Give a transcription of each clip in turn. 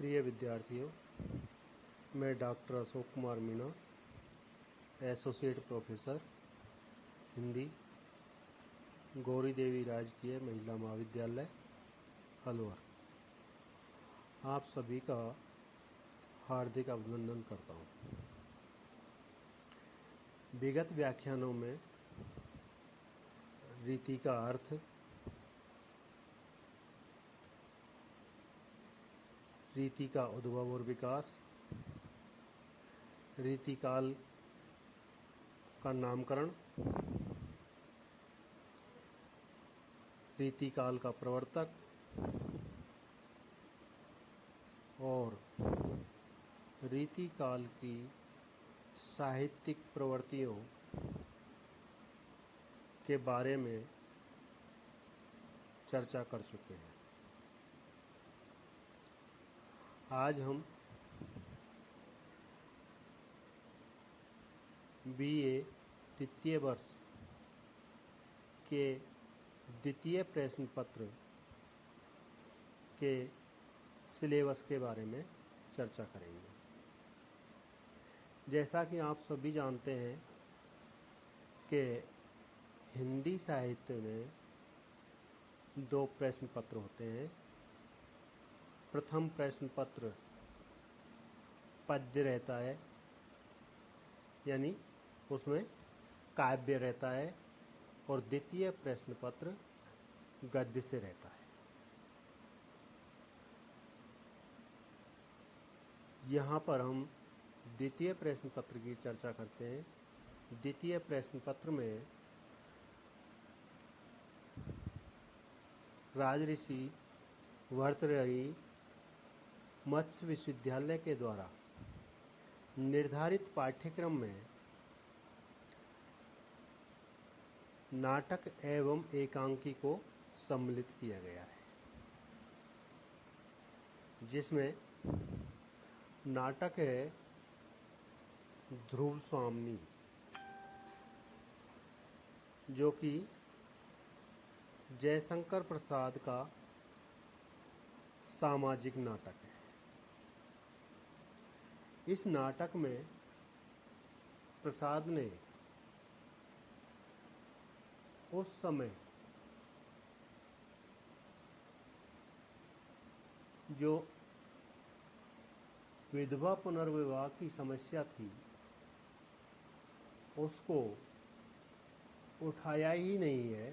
प्रिय विद्यार्थियों, मैं doctor Ashok Kumar Meena, associate professor Hindi, Gauri Devi Rajkiya Mahila महाविद्यालय अलवर, आप सभी का हार्दिक अभिनंदन करता हूँ। विगत व्याख्यानों में रीति का अर्थ, रीति का उद्भव और विकास, रीतिकाल का नामकरण, रीतिकाल का प्रवर्तक और रीतिकाल की साहित्यिक प्रवृत्तियों के बारे में चर्चा कर चुके हैं। आज हम बीए द्वितीय वर्ष के द्वितीय प्रश्न पत्र के सिलेबस के बारे में चर्चा करेंगे। जैसा कि आप सभी जानते हैं कि हिंदी साहित्य में 2 प्रश्न पत्र होते हैं। प्रथम प्रश्न पत्र पद्य रहता है, यानी उसमें काव्य रहता है, और द्वितीय प्रश्न पत्र गद्य से रहता है। यहाँ पर हम द्वितीय प्रश्न पत्र की चर्चा करते हैं। द्वितीय प्रश्न पत्र में राजऋषि भर्तृहरि मत्स्य विश्वविद्यालय के द्वारा निर्धारित पाठ्यक्रम में नाटक एवं एकांकी को सम्मिलित किया गया है, जिसमें नाटक है ध्रुव स्वामिनी, जो कि जयशंकर प्रसाद का सामाजिक नाटक है। इस नाटक में प्रसाद ने उस समय जो विधवा पुनर्विवाह की समस्या थी उसको उठाया ही नहीं है,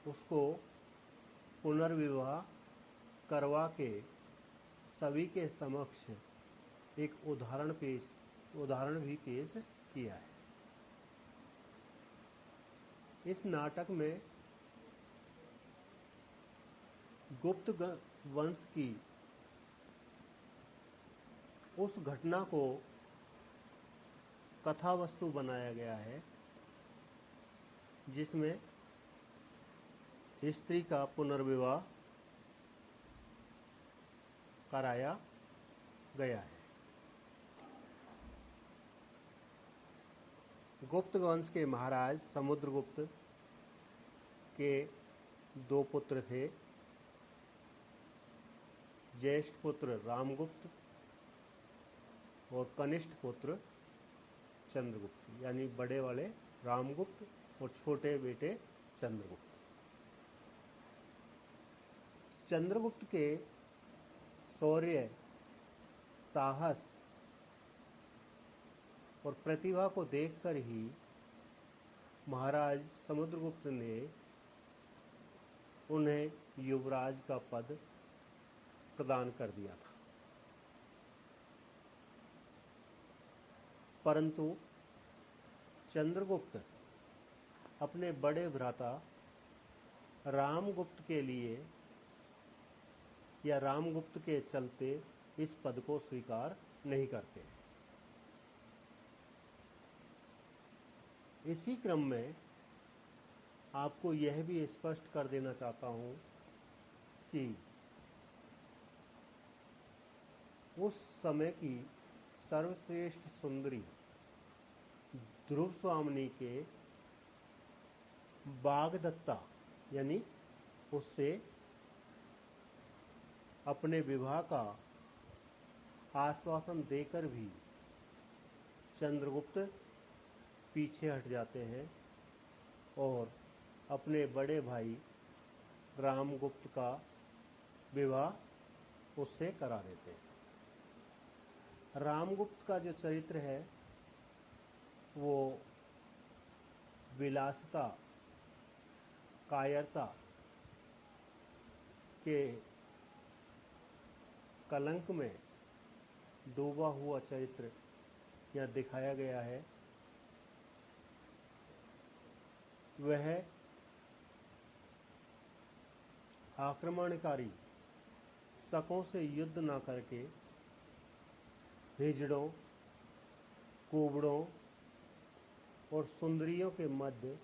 उसको पुनर्विवाह करवा के सभी के समक्ष एक उदाहरण भी पेश किया है। इस नाटक में गुप्त वंश की उस घटना को कथा वस्तु बनाया गया है, जिसमें स्त्री का पुनर्विवाह कराया गया है। गुप्त वंश के महाराज समुद्रगुप्त के 2 पुत्र थे। ज्येष्ठ पुत्र रामगुप्त और कनिष्ठ पुत्र चंद्रगुप्त, यानी बड़े वाले रामगुप्त और छोटे बेटे चंद्रगुप्त। चंद्रगुप्त के शौर्य, साहस और प्रतिभा को देखकर ही महाराज समुद्रगुप्त ने उन्हें युवराज का पद प्रदान कर दिया था। परंतु चंद्रगुप्त अपने बड़े भ्राता रामगुप्त के लिए या रामगुप्त के चलते इस पद को स्वीकार नहीं करते। इसी क्रम में आपको यह भी स्पष्ट कर देना चाहता हूं कि उस समय की सर्वश्रेष्ठ सुंदरी ध्रुव स्वामिनी के बागदत्ता, यानी उससे अपने विवाह का आश्वासन देकर भी चंद्रगुप्त पीछे हट जाते हैं और अपने बड़े भाई रामगुप्त का विवाह उससे करा देते हैं। रामगुप्त का जो चरित्र है वो विलासिता, कायरता के कलंक में डूबा हुआ चरित्र यहाँ दिखाया गया है। वह आक्रमणकारी शकों से युद्ध न करके हिजड़ों, कुबड़ों और सुंदरियों के मध्य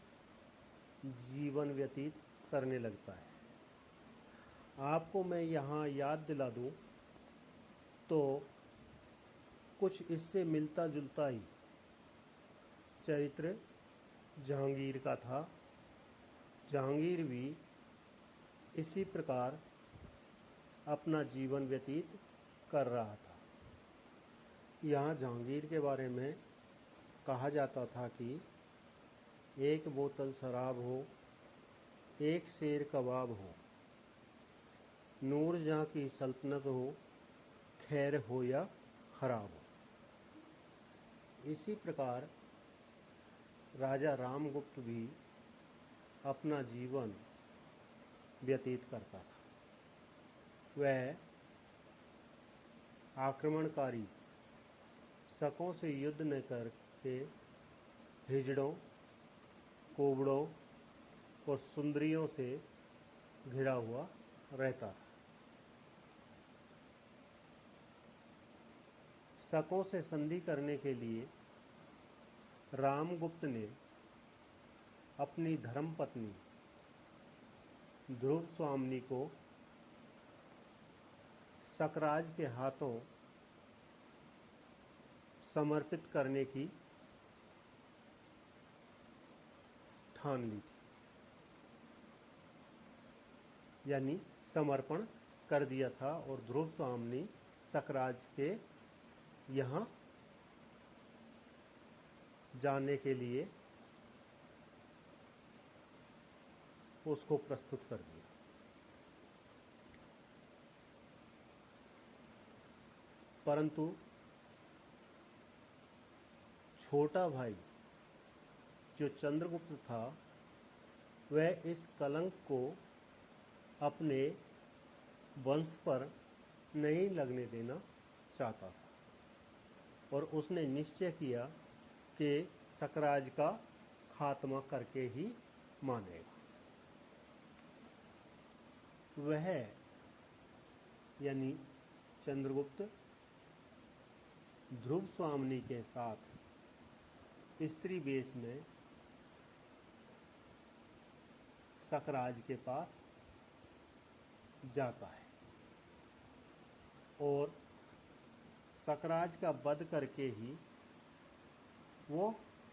जीवन व्यतीत करने लगता है। आपको मैं यहाँ याद दिला दूँ तो कुछ इससे मिलता जुलता ही चरित्र जहांगीर का था। जहांगीर भी इसी प्रकार अपना जीवन व्यतीत कर रहा था। यहाँ जहांगीर के बारे में कहा जाता था कि एक बोतल शराब हो, एक शेर कबाब हो, नूरजहाँ की सल्तनत हो, खैर हो या खराब हो। इसी प्रकार राजा रामगुप्त भी अपना जीवन व्यतीत करता था। वह आक्रमणकारी शकों से युद्ध न करके हिजड़ों, कुबड़ों और सुंदरियों से घिरा हुआ रहता था। शकों से संधि करने के लिए रामगुप्त ने अपनी धर्मपत्नी ध्रुव स्वामिनी को सकराज के हाथों समर्पित करने की ठान ली थी, यानी समर्पण कर दिया था और ध्रुव स्वामिनी सकराज के यहाँ जाने के लिए उसको प्रस्तुत कर दिया। परंतु छोटा भाई जो चंद्रगुप्त था वह इस कलंक को अपने वंश पर नहीं लगने देना चाहता था और उसने निश्चय किया कि सकराज का खात्मा करके ही मानेगा। वह यानी चंद्रगुप्त ध्रुव स्वामिनी के साथ स्त्री वेश में सकराज के पास जाता है और सकराज का वध करके ही वो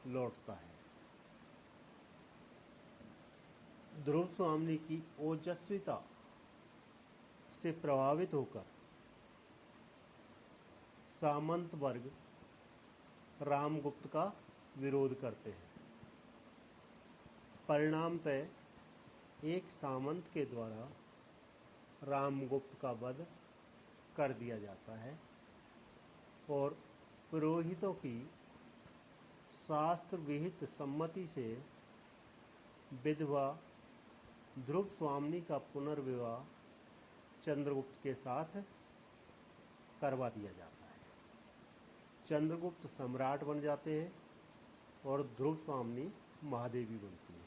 लौटता है। ध्रुव स्वामिनी की ओजस्विता से प्रभावित होकर सामंत वर्ग रामगुप्त का विरोध करते हैं। परिणामतः एक सामंत के द्वारा रामगुप्त का वध कर दिया जाता है और पुरोहितों की शास्त्र विहित सम्मति से विधवा ध्रुव स्वामिनी का पुनर्विवाह चंद्रगुप्त के साथ करवा दिया जाता है। चंद्रगुप्त सम्राट बन जाते हैं और ध्रुव स्वामिनी महादेवी बनती है।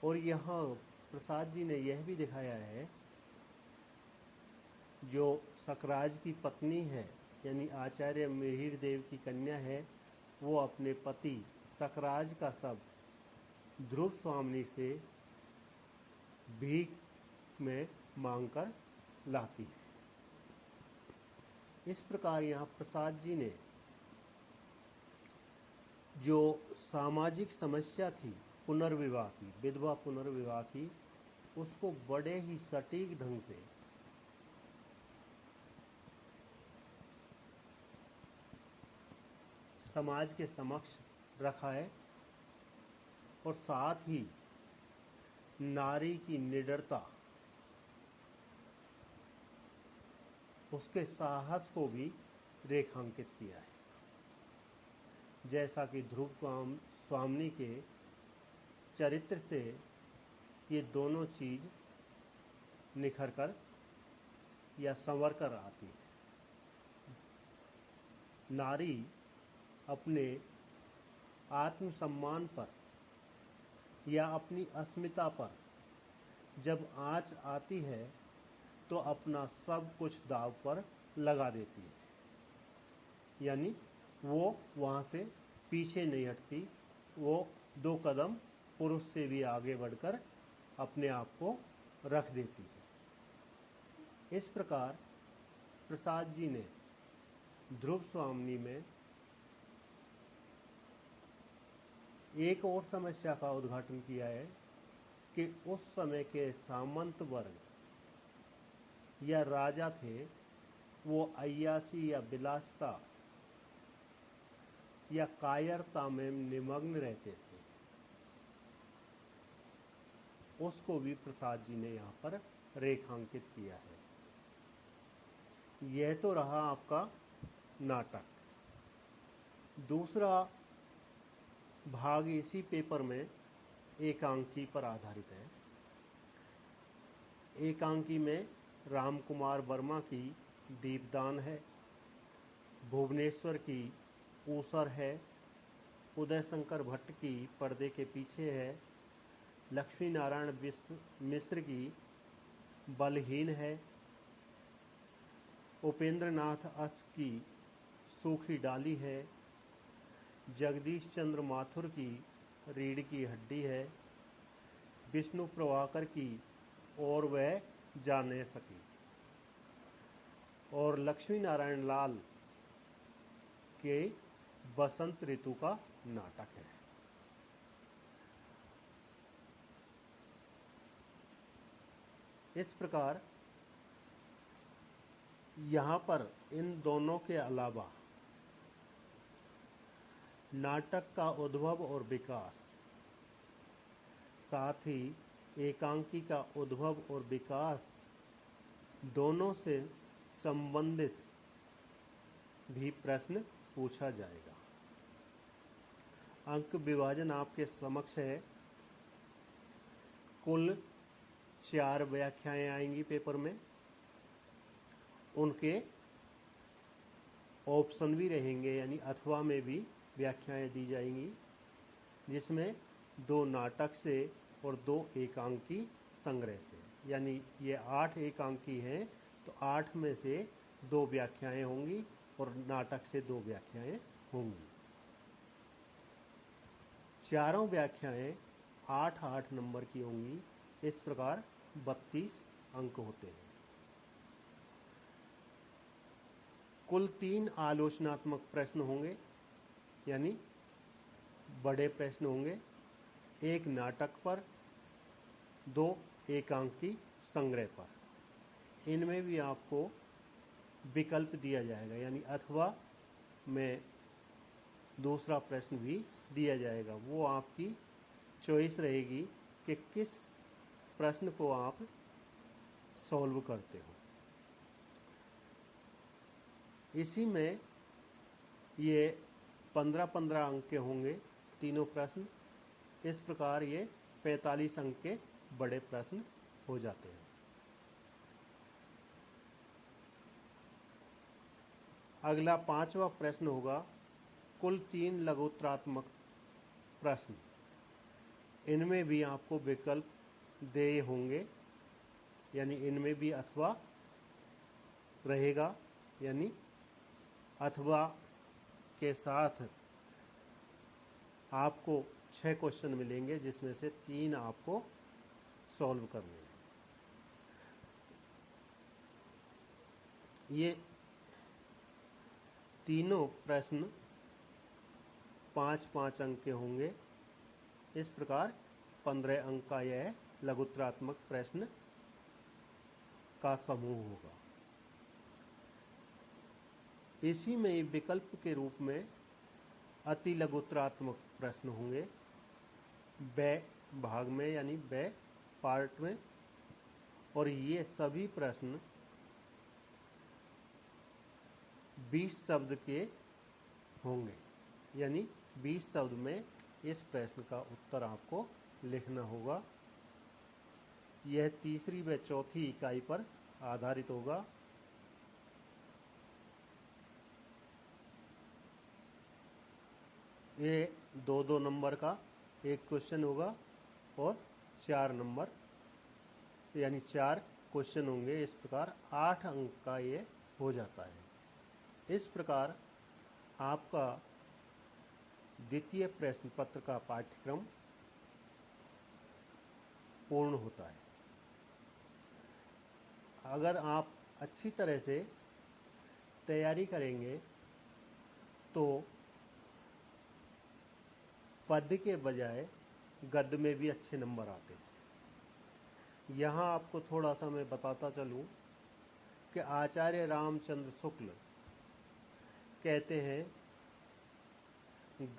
और यहाँ प्रसाद जी ने यह भी दिखाया है जो सकराज की पत्नी है यानी आचार्य मिहिर देव की कन्या है, वो अपने पति सकराज का सब ध्रुव स्वामिनी से भीख में मांगकर लाती है। इस प्रकार यहाँ प्रसाद जी ने जो सामाजिक समस्या थी पुनर्विवाह की, विधवा पुनर्विवाह की, उसको बड़े ही सटीक ढंग से समाज के समक्ष रखा है और साथ ही नारी की निडरता, उसके साहस को भी रेखांकित किया है। जैसा कि ध्रुव स्वामिनी के चरित्र से ये दोनों चीज निखर कर या संवर कर आती है। नारी अपने आत्मसम्मान पर या अपनी अस्मिता पर जब आँच आती है तो अपना सब कुछ दांव पर लगा देती है, यानी वो वहाँ से पीछे नहीं हटती, वो 2 कदम पुरुष से भी आगे बढ़कर अपने आप को रख देती है। इस प्रकार प्रसाद जी ने ध्रुव स्वामिनी में एक और समस्या का उद्घाटन किया है कि उस समय के सामंत वर्ग या राजा थे, वो अय्यासी या विलासिता या कायरता में निमग्न रहते थे। उसको भी प्रसाद जी ने यहाँ पर रेखांकित किया है। यह तो रहा आपका नाटक। दूसरा भाग इसी पेपर में एकांकी पर आधारित है। एकांकी में राम कुमार वर्मा की दीपदान है, भुवनेश्वर की ऊसर है, उदय शंकर भट्ट की पर्दे के पीछे है, लक्ष्मी नारायण मिश्र की बलहीन है, उपेंद्र नाथ अस की सूखी डाली है, जगदीश चंद्र माथुर की रीढ़ की हड्डी है, विष्णु प्रभाकर की और वह जा न सकी, और लक्ष्मी नारायण लाल के बसंत ऋतु का नाटक है। इस प्रकार यहाँ पर इन दोनों के अलावा नाटक का उद्भव और विकास, साथ ही एकांकी का उद्भव और विकास दोनों से संबंधित भी प्रश्न पूछा जाएगा। अंक विभाजन आपके समक्ष है। कुल 4 व्याख्याएं आएंगी पेपर में, उनके ऑप्शन भी रहेंगे, यानी अथवा में भी व्याख्याएं दी जाएंगी, जिसमें 2 नाटक से और 2 एकांकी संग्रह से, यानी ये 8 एकांकी हैं तो 8 में से 2 व्याख्याएं होंगी और नाटक से 2 व्याख्याएं होंगी। चारों व्याख्याएं 8-8 नंबर की होंगी। इस प्रकार 32 अंक होते हैं। कुल 3 आलोचनात्मक प्रश्न होंगे, यानी बड़े प्रश्न होंगे, 1 नाटक पर, 2 एकांकी संग्रह पर। इनमें भी आपको विकल्प दिया जाएगा, यानी अथवा में दूसरा प्रश्न भी दिया जाएगा। वो आपकी चॉइस रहेगी कि किस प्रश्न को आप सॉल्व करते हो। इसी में ये 15-15 अंक के होंगे तीनों प्रश्न। इस प्रकार ये 45 अंक के बड़े प्रश्न हो जाते हैं। अगला 5वां प्रश्न होगा कुल 3 लघुत्तरात्मक प्रश्न। इनमें भी आपको विकल्प देय होंगे, यानी इनमें भी अथवा रहेगा, यानी अथवा के साथ आपको 6 क्वेश्चन मिलेंगे, जिसमें से 3 आपको सॉल्व करने हैं। ये तीनों प्रश्न 5-5 अंक के होंगे। इस प्रकार 15 अंक का यह लघुत्तरात्मक प्रश्न का समूह होगा। इसी में विकल्प के रूप में अति लघुत्तरात्मक प्रश्न होंगे ब भाग में, यानी ब पार्ट में, और ये सभी प्रश्न 20 शब्द के होंगे, यानी 20 शब्द में इस प्रश्न का उत्तर आपको लिखना होगा। यह तीसरी व चौथी इकाई पर आधारित होगा। ये 2-2 नंबर का एक क्वेश्चन होगा और 4 नंबर, यानी 4 क्वेश्चन होंगे। इस प्रकार 8 अंक का ये हो जाता है। इस प्रकार आपका द्वितीय प्रश्न पत्र का पाठ्यक्रम पूर्ण होता है। अगर आप अच्छी तरह से तैयारी करेंगे तो पद्य के बजाय गद्य में भी अच्छे नंबर आते हैं। यहाँ आपको थोड़ा सा मैं बताता चलूँ कि आचार्य रामचंद्र शुक्ल कहते हैं,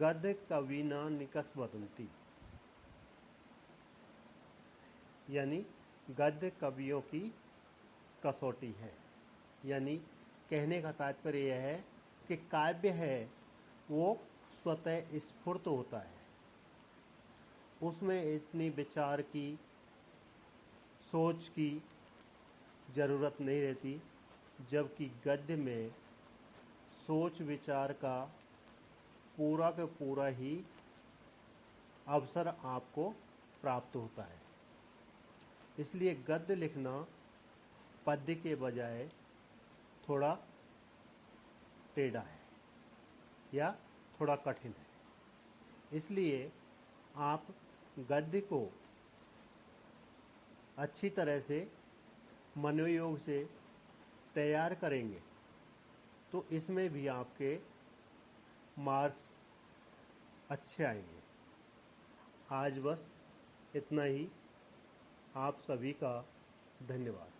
गद्य कविना निकष वदंती, यानी गद्य कवियों की कसौटी है। यानी कहने का तात्पर्य यह है कि काव्य है वो स्वतः स्फुर्त होता है, उसमें इतनी विचार की, सोच की जरूरत नहीं रहती, जबकि गद्य में सोच विचार का पूरा का पूरा ही अवसर आपको प्राप्त होता है। इसलिए गद्य लिखना पद्य के बजाय थोड़ा टेढ़ा है या थोड़ा कठिन है। इसलिए आप गद्य को अच्छी तरह से मनोयोग से तैयार करेंगे तो इसमें भी आपके मार्क्स अच्छे आएंगे। आज बस इतना ही। आप सभी का धन्यवाद।